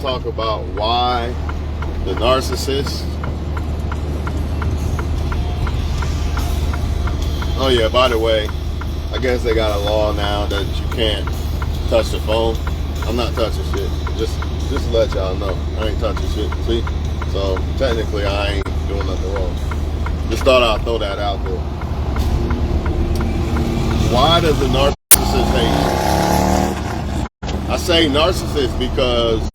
talk about why the narcissist. Oh yeah, by the way, I guess they got a law now that you can't touch the phone. I'm not touching shit. Just to let y'all know, I ain't touching shit. See? So technically I ain't doing nothing wrong. Just thought I'd throw that out there. Why does the narcissist hate you? I say narcissist because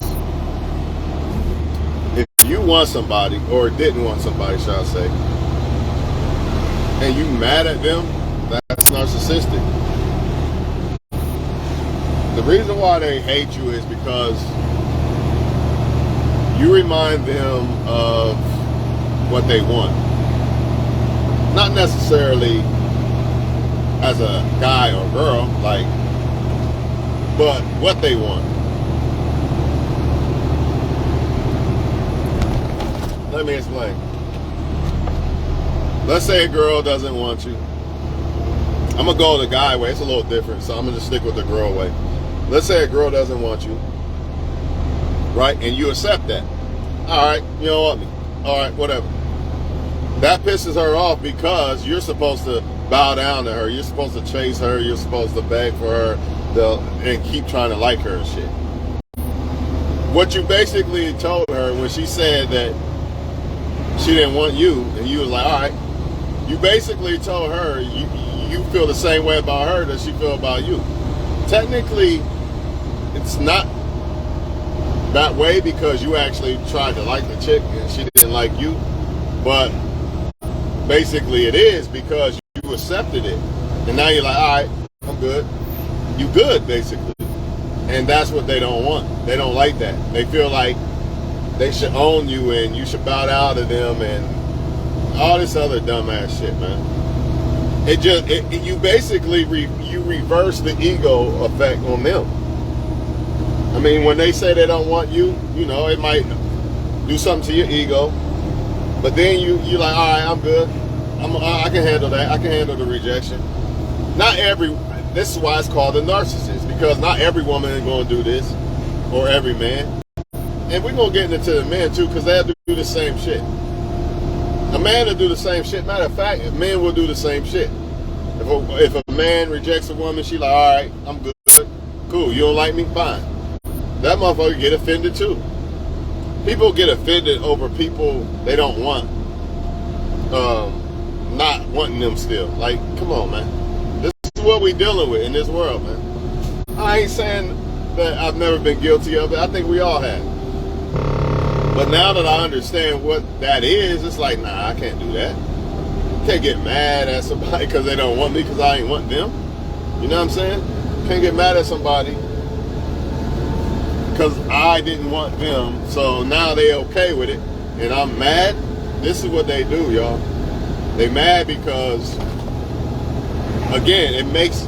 if you want somebody, or didn't want somebody, shall I say, and you mad at them, that's narcissistic. The reason why they hate you is because you remind them of what they want. Not necessarily as a guy or girl, like, but what they want. Let me explain. Let's say a girl doesn't want you. I'm gonna go the guy way. It's a little different, so I'm gonna just stick with the girl way. Let's say a girl doesn't want you, right? And you accept that. All right, you don't want me. All right, whatever. That pisses her off because you're supposed to bow down to her. You're supposed to chase her. You're supposed to beg for her and keep trying to like her and shit. What you basically told her when she said that she didn't want you, and you was like, all right, you basically told her you feel the same way about her that she feel about you. Technically, it's not that way because you actually tried to like the chick and she didn't like you, but basically it is because you accepted it, and now you're like, all right, I'm good. You good, basically. And that's what they don't want. They don't like that. They feel like they should own you and you should bow down to them and all this other dumbass shit, man. You basically you reverse the ego effect on them. I mean, when they say they don't want you, you know, it might do something to your ego, but then you're like, all right, I'm good. I can handle that. I can handle the rejection. This is why it's called a narcissist, because not every woman is going to do this, or every man. And we're going to get into the men too, because they'll do the same shit. A man will do the same shit. Matter of fact, men will do the same shit. If a man rejects a woman, she like, all right, I'm good. Cool, you don't like me? Fine. That motherfucker get offended too. People get offended over people they don't want, not wanting them still. Like, come on, man. This is what we dealing with in this world, man. I ain't saying that I've never been guilty of it. I think we all have. But now that I understand what that is, it's like, nah, I can't do that. Can't get mad at somebody because they don't want me because I ain't want them. You know what I'm saying? Can't get mad at somebody because I didn't want them, so now they okay with it, and I'm mad. This is what they do, y'all. They mad because, again, it makes,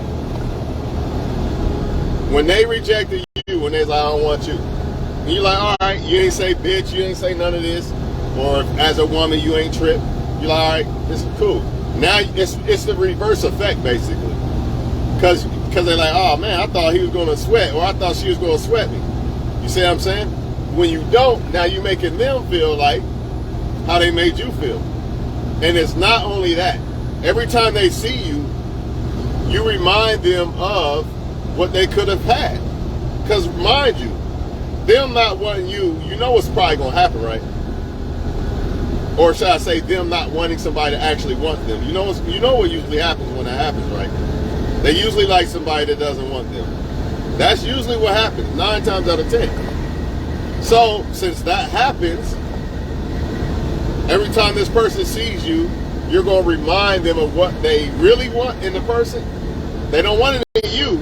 when they rejected you, when they like, I don't want you, and you're like, all right, you ain't say bitch, you ain't say none of this, or as a woman, you ain't tripped. You're like, all right, this is cool. Now it's the reverse effect, basically, because they're like, oh man, I thought he was going to sweat, or I thought she was going to sweat me. You see what I'm saying? When you don't, now you're making them feel like how they made you feel. And it's not only that. Every time they see you, you remind them of what they could have had. Because mind you, them not wanting you, you know what's probably going to happen, right? Or should I say them not wanting somebody to actually want them. You know what usually happens when that happens, right? They usually like somebody that doesn't want them. That's usually what happens, 9 times out of 10. So, since that happens, every time this person sees you, you're going to remind them of what they really want in the person. They don't want it in you,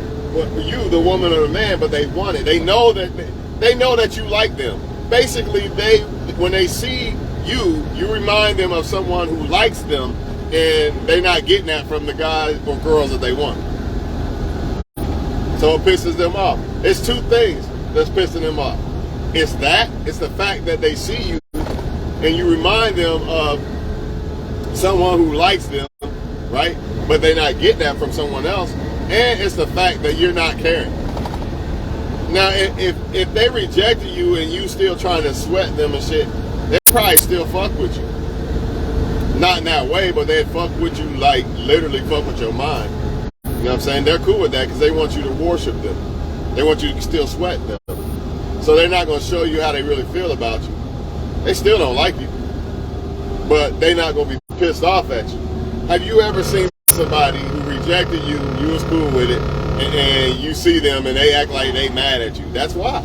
the woman or the man, but they want it. They know that you like them. Basically, when they see you remind them of someone who likes them, and they're not getting that from the guys or girls that they want. So it pisses them off. It's two things that's pissing them off. It's the fact that they see you and you remind them of someone who likes them, right? But they're not getting that from someone else. And it's the fact that you're not caring. Now, if they rejected you and you still trying to sweat them and shit, they probably still fuck with you. Not in that way, but they'd fuck with you, like literally fuck with your mind. You know what I'm saying? They're cool with that because they want you to worship them. They want you to still sweat them. So they're not going to show you how they really feel about you. They still don't like you, but they're not going to be pissed off at you. Have you ever seen somebody who rejected you, you was cool with it, and you see them and they act like they mad at you? That's why.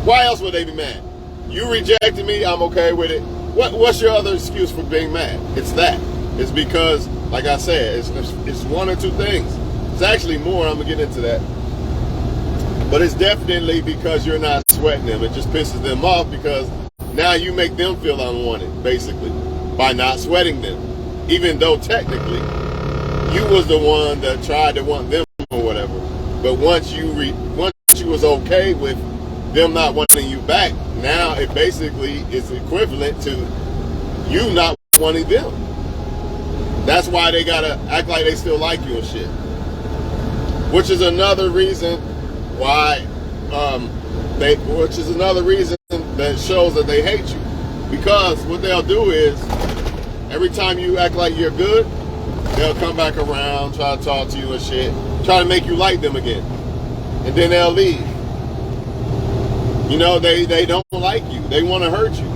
Why else would they be mad? You rejected me, I'm okay with it. What's your other excuse for being mad? It's that. It's because, like I said, it's one or two things. It's actually more, I'm going to get into that. But it's definitely because you're not sweating them. It just pisses them off because now you make them feel unwanted, basically, by not sweating them. Even though technically, you was the one that tried to want them or whatever. But once you was okay with them not wanting you back, now it basically is equivalent to you not wanting them. That's why they gotta act like they still like you and shit. Which is another reason why, which is another reason that shows that they hate you. Because what they'll do is, every time you act like you're good, they'll come back around, try to talk to you and shit, try to make you like them again. And then they'll leave. You know, they don't like you. They want to hurt you.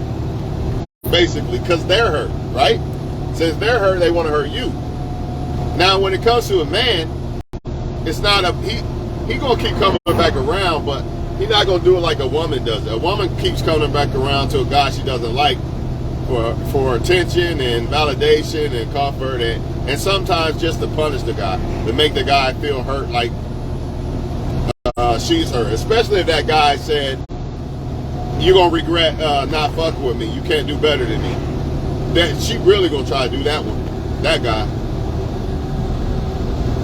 Basically, because they're hurt, right? Since they're hurt, they want to hurt you. Now, when it comes to a man, it's not he gonna keep coming back around, but he's not gonna do it like a woman does it. A woman keeps coming back around to a guy she doesn't like for attention and validation and comfort and sometimes just to punish the guy, to make the guy feel hurt, like she's hurt. Especially if that guy said, you're gonna regret not fucking with me. You can't do better than me. That she really gonna try to do that one. That guy.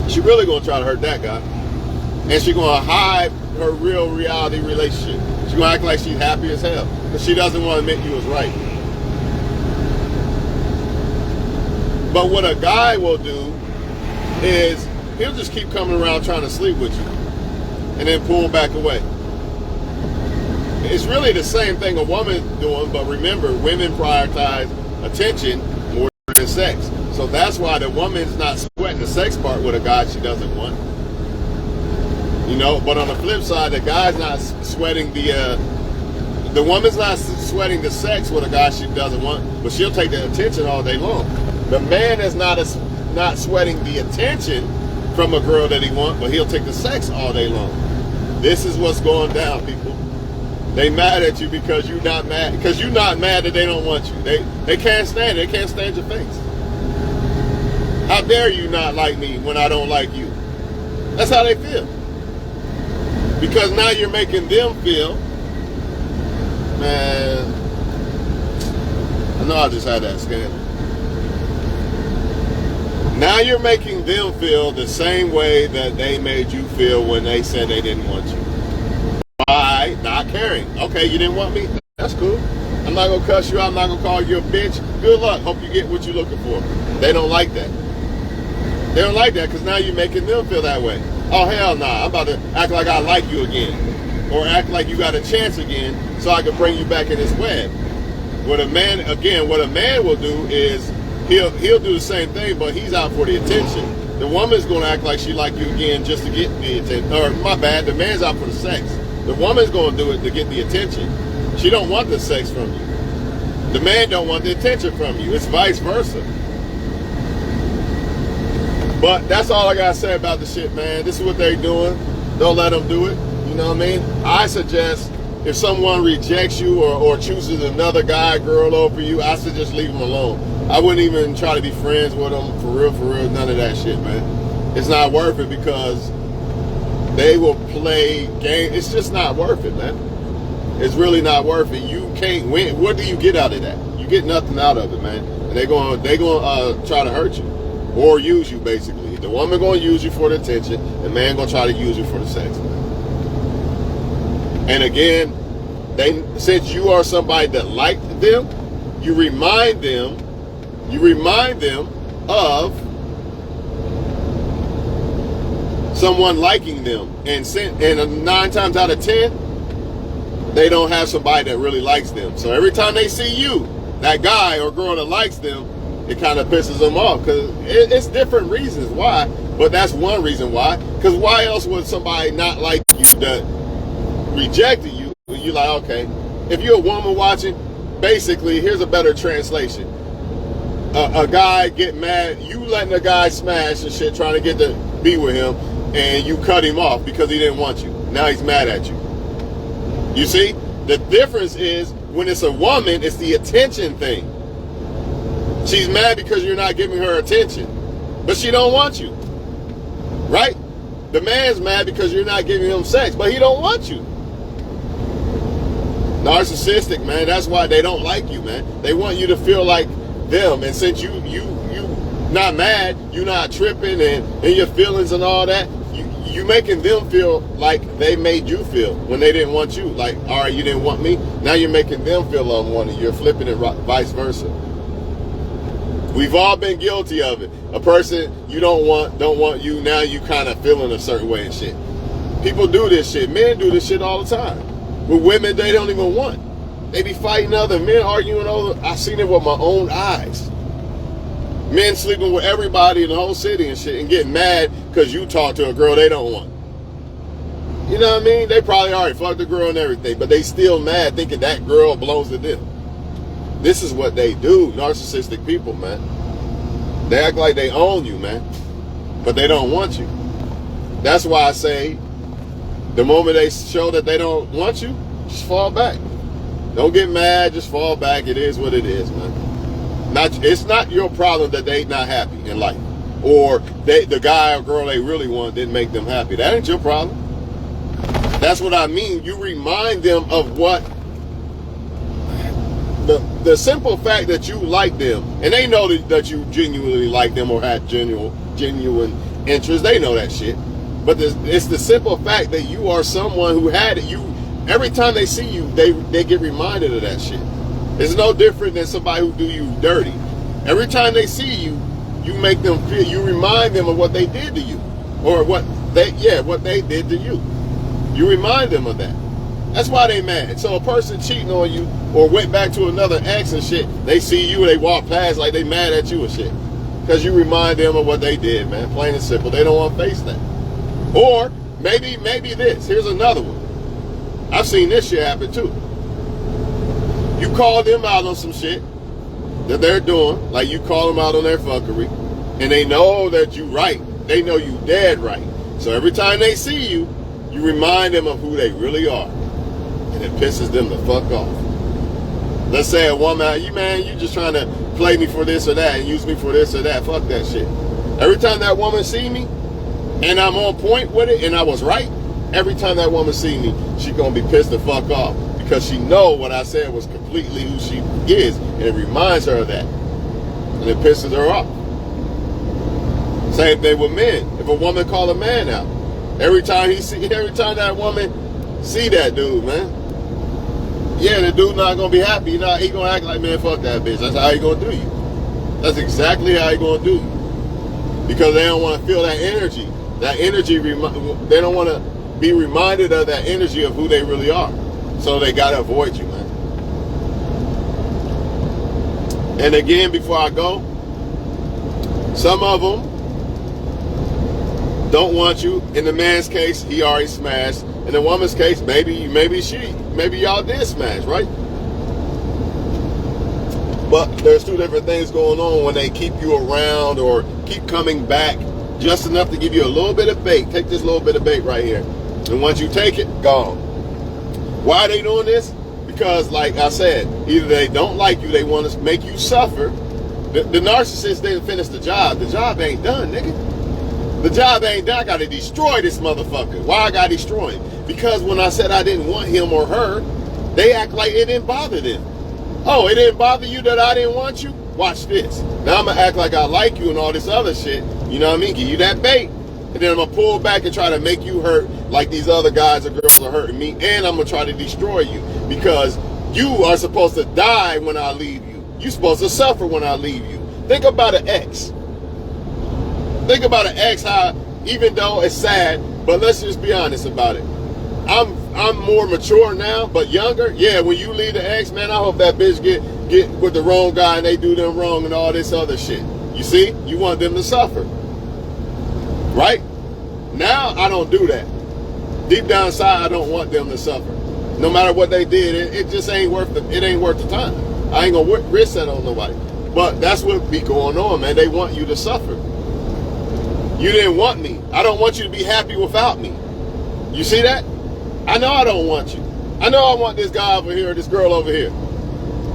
She really gonna try to hurt that guy. And she gonna hide her real reality relationship. She gonna act like she's happy as hell. Because she doesn't want to admit you was right. But what a guy will do is he'll just keep coming around trying to sleep with you. And then pull back away. It's really the same thing a woman's doing, but remember, women prioritize attention more than sex. So that's why the woman's not sweating the sex part with a guy she doesn't want. You know, but on the flip side, the guy's not sweating the woman's not sweating the sex with a guy she doesn't want, but she'll take the attention all day long. The man is not sweating the attention from a girl that he wants, but he'll take the sex all day long. This is what's going down, people. They mad at you because you're not mad. Because you're not mad that they don't want you. They can't stand it. They can't stand your face. How dare you not like me when I don't like you? That's how they feel. Because now you're making them feel, man, I know I just had that scandal. Now you're making them feel the same way that they made you feel when they said they didn't want you. By not caring. Okay, you didn't want me? That's cool. I'm not going to cuss you out. I'm not going to call you a bitch. Good luck. Hope you get what you're looking for. They don't like that. They don't like that because now you're making them feel that way. Oh, hell nah. I'm about to act like I like you again. Or act like you got a chance again so I can bring you back in this web. What a man will do is he'll do the same thing, but he's out for the attention. The woman's going to act like she like you again just to get the attention. Or, my bad, the man's out for the sex. The woman's going to do it to get the attention. She don't want the sex from you. The man don't want the attention from you. It's vice versa. But that's all I got to say about the shit, man. This is what they're doing. Don't let them do it. You know what I mean? I suggest if someone rejects you or chooses another guy, girl over you, I suggest leave them alone. I wouldn't even try to be friends with them. For real, none of that shit, man. It's not worth it because they will play games. It's just not worth it, man. It's really not worth it. You can't win. What do you get out of that? You get nothing out of it, man. And they're gonna try to hurt you or use you, basically. The woman gonna use you for the attention. The man gonna try to use you for the sex, man. And again, since you are somebody that liked them, you remind them of someone liking them, and 9 times out of 10, they don't have somebody that really likes them. So every time they see you, that guy or girl that likes them, it kind of pisses them off, because it's different reasons why, but that's one reason why. Because why else would somebody not like you that rejected you? You're like, okay, if you're a woman watching, basically, here's a better translation. A guy get mad, you letting a guy smash and shit, trying to get to be with him, and you cut him off because he didn't want you. Now he's mad at you. You see? The difference is, when it's a woman, it's the attention thing. She's mad because you're not giving her attention, but she don't want you. Right? The man's mad because you're not giving him sex, but he don't want you. Narcissistic, man, that's why they don't like you, man. They want you to feel like them, and since you not mad, you're not tripping and in your feelings and all that, you making them feel like they made you feel when they didn't want you. Like, all right, you didn't want me, now you're making them feel unwanted. You're flipping it vice versa. We've all been guilty of it. A person you don't want you, now you kind of feeling a certain way and shit. People do this shit. Men do this shit all the time. With women they don't even want. They be fighting other men, arguing over. I seen it with my own eyes. Men sleeping with everybody in the whole city and shit, and getting mad because you talk to a girl they don't want. You know what I mean? They probably already fucked the girl and everything, but they still mad thinking that girl belongs to them. This is what they do, narcissistic people, man. They act like they own you, man, but they don't want you. That's why I say, the moment they show that they don't want you, just fall back. Don't get mad, just fall back. It is what it is, man. It's not your problem that they not happy in life, or the guy or girl they really want didn't make them happy. That ain't your problem. That's what I mean. You remind them of what the simple fact that you like them, and they know that you genuinely like them or had genuine interest. They know that shit. But it's the simple fact that you are someone who had it. Every time they see you, they get reminded of that shit. It's no different than somebody who do you dirty. Every time they see you, you make them feel. You remind them of what they did to you, or what they did to you. You remind them of that. That's why they mad. So a person cheating on you or went back to another ex and shit, they see you and they walk past like they mad at you and shit, because you remind them of what they did, man. Plain and simple. They don't want to face that. Or maybe this. Here's another one. I've seen this shit happen too. You call them out on some shit that they're doing, like you call them out on their fuckery, and they know that you right. They know you dead right. So every time they see you, you remind them of who they really are, and it pisses them the fuck off. Let's say a woman, you just trying to play me for this or that and use me for this or that. Fuck that shit. Every time that woman see me, and I'm on point with it, and I was right, every time that woman see me, she gonna be pissed the fuck off, because she know what I said was completely who she is, and it reminds her of that, and it pisses her off. Same thing with men. If a woman call a man out, every time that woman see that dude, man, yeah, the dude not gonna be happy. He gonna act like, man, fuck that bitch. That's how he gonna do you. That's exactly how he gonna do you, because they don't want to feel that energy. That energy, they don't want to be reminded of that energy of who they really are. So they got to avoid you, man. And again, before I go, some of them don't want you. In the man's case, he already smashed. In the woman's case, maybe y'all did smash, right? But there's two different things going on when they keep you around or keep coming back just enough to give you a little bit of bait. Take this little bit of bait right here. And once you take it, gone. Why are they doing this? Because, like I said, either they don't like you, they want to make you suffer. The narcissist didn't finish the job. The job ain't done, nigga. The job ain't done. I got to destroy this motherfucker. Why I got to destroy him? Because when I said I didn't want him or her, they act like it didn't bother them. Oh, it didn't bother you that I didn't want you? Watch this. Now I'm going to act like I like you and all this other shit. You know what I mean? Give you that bait. And then I'm going to pull back and try to make you hurt like these other guys or girls are hurting me. And I'm going to try to destroy you, because you are supposed to die when I leave you. You're supposed to suffer when I leave you. Think about an ex. Think about an ex, how even though it's sad, but let's just be honest about it. I'm more mature now, but younger. Yeah, when you leave the ex, man, I hope that bitch get with the wrong guy and they do them wrong and all this other shit. You see? You want them to suffer. Right? Now I don't do that. Deep down inside, I don't want them to suffer. No matter what they did, it just ain't worth the time. I ain't gonna risk that on nobody. But that's what be going on, man. They want you to suffer. You didn't want me. I don't want you to be happy without me. You see that? I know I don't want you. I know I want this guy over here, this girl over here.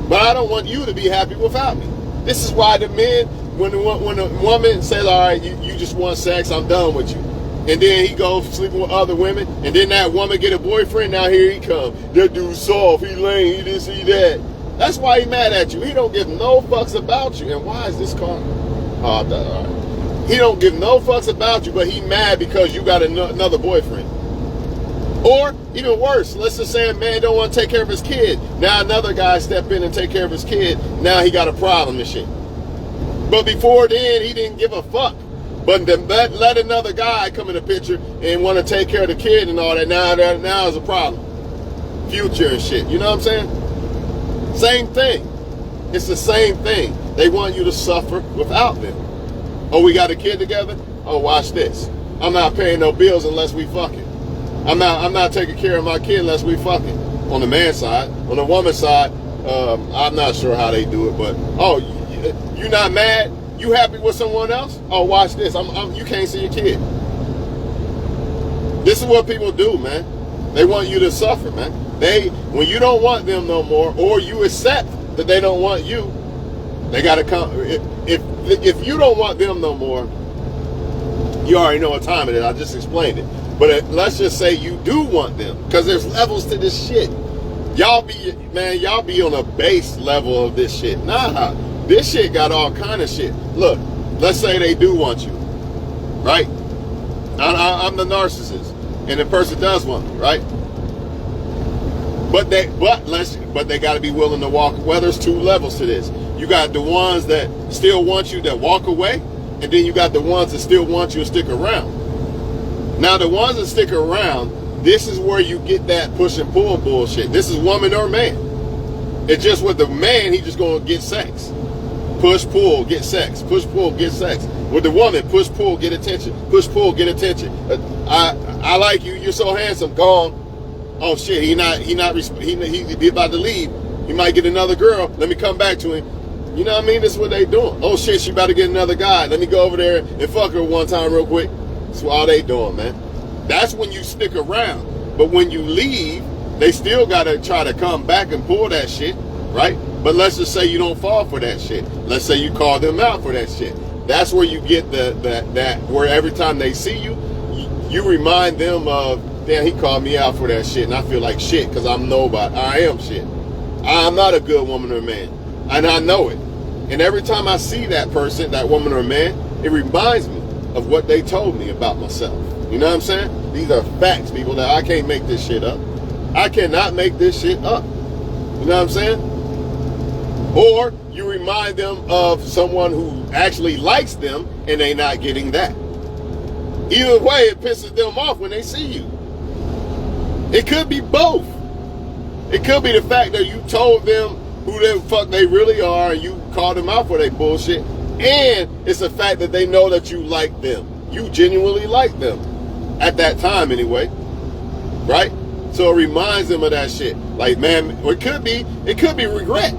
But I don't want you to be happy without me. This is why the men, when a woman says, all right, you just want sex, I'm done with you. And then he goes sleeping with other women, and then that woman get a boyfriend, now here he come. That dude's soft, he lame, he this, he that. That's why he mad at you. He don't give no fucks about you. And why is this car? Oh, all right. He don't give no fucks about you, but he mad because you got another boyfriend. Or, even worse, let's just say a man don't want to take care of his kid. Now another guy step in and take care of his kid. Now he got a problem and shit. But before then, he didn't give a fuck. But let another guy come in the picture and want to take care of the kid and all that. Now is a problem. Future and shit. You know what I'm saying? Same thing. It's the same thing. They want you to suffer without them. Oh, we got a kid together? Oh, watch this. I'm not paying no bills unless we fucking. I'm not taking care of my kid unless we fucking. On the man's side. On the woman's side, I'm not sure how they do it, but oh, you not mad? You happy with someone else? Oh, watch this. You can't see your kid. This is what people do, man. They want you to suffer, man. When you don't want them no more, or you accept that they don't want you, they gotta come. If you don't want them no more, you already know what time it is. I just explained it. But let's just say you do want them, because there's levels to this shit. Y'all be on a base level of this shit. Nah, this shit got all kind of shit. Look, let's say they do want you, right? I'm the narcissist, and the person does want me, right? But they got to be willing to walk. Well, there's two levels to this. You got the ones that still want you that walk away, and then you got the ones that still want you to stick around. Now, the ones that stick around, this is where you get that push and pull bullshit. This is woman or man. It's just with the man, he just gonna get sex. Push, pull, get sex. Push, pull, get sex. With the woman, push, pull, get attention. Push, pull, get attention. I like you. You're so handsome. Gone. Oh shit, he about to leave. He might get another girl. Let me come back to him. You know what I mean? This is what they doing. Oh shit, she about to get another guy. Let me go over there and fuck her one time real quick. That's all they doing, man. That's when you stick around. But when you leave, they still gotta try to come back and pull that shit, right? But let's just say you don't fall for that shit. Let's say you call them out for that shit. That's where you get that where every time they see you, you remind them of, damn, he called me out for that shit, and I feel like shit because I'm nobody. I am shit. I'm not a good woman or man, and I know it. And every time I see that person, that woman or man, it reminds me of what they told me about myself. You know what I'm saying? These are facts, people. That I can't make this shit up. I cannot make this shit up. You know what I'm saying? Or you remind them of someone who actually likes them and they not getting that. Either way, it pisses them off when they see you. It could be both. It could be the fact that you told them who the fuck they really are and you called them out for their bullshit. And it's the fact that they know that you like them. You genuinely like them. At that time anyway. Right? So it reminds them of that shit. Like, man, it could be regret.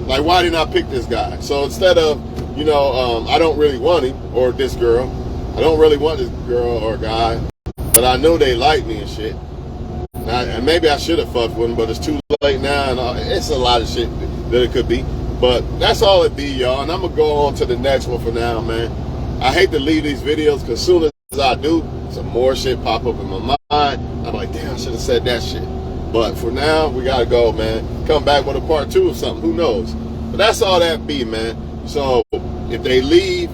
Like, why didn't I pick this guy? So instead of, I don't really want him or this girl. I don't really want this girl or guy. But I know they like me and shit. And maybe I should have fucked with them, but it's too late now. And it's a lot of shit that it could be. But that's all it be, y'all. And I'm going to go on to the next one for now, man. I hate to leave these videos because as soon as I do, some more shit pop up in my mind. I'm like, damn, I should have said that shit. But for now, we got to go, man. Come back with a part 2 or something. Who knows? But that's all that be, man. So if they leave,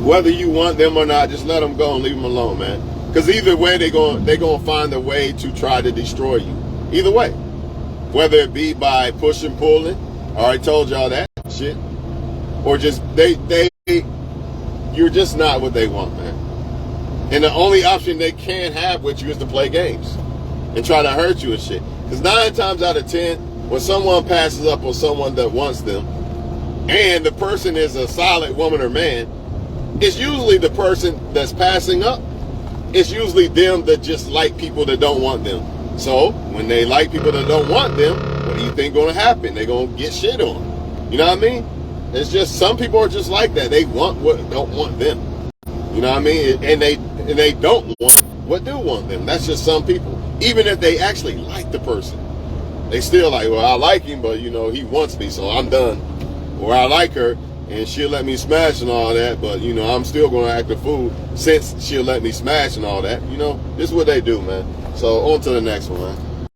whether you want them or not, just let them go and leave them alone, man. Because either way, they're gonna find a way to try to destroy you. Either way. Whether it be by pushing, pulling, I already told y'all that shit. Or just, they you're just not what they want, man. And the only option they can have with you is to play games and try to hurt you and shit. Because 9 times out of 10, when someone passes up on someone that wants them, and the person is a solid woman or man, it's usually the person that's passing up. It's usually them that just like people that don't want them. So when they like people that don't want them, what do you think going to happen? They're going to get shit on. You know what I mean? It's just some people are just like that. They want what don't want them. You know what I mean? And they don't want what do want them. That's just some people. Even if they actually like the person, they still like, well, I like him, but you know, he wants me, so I'm done. Or I like her and she'll let me smash and all that, but you know, I'm still going to act a fool since she'll let me smash and all that. You know, this is what they do, man. So on to the next one, man.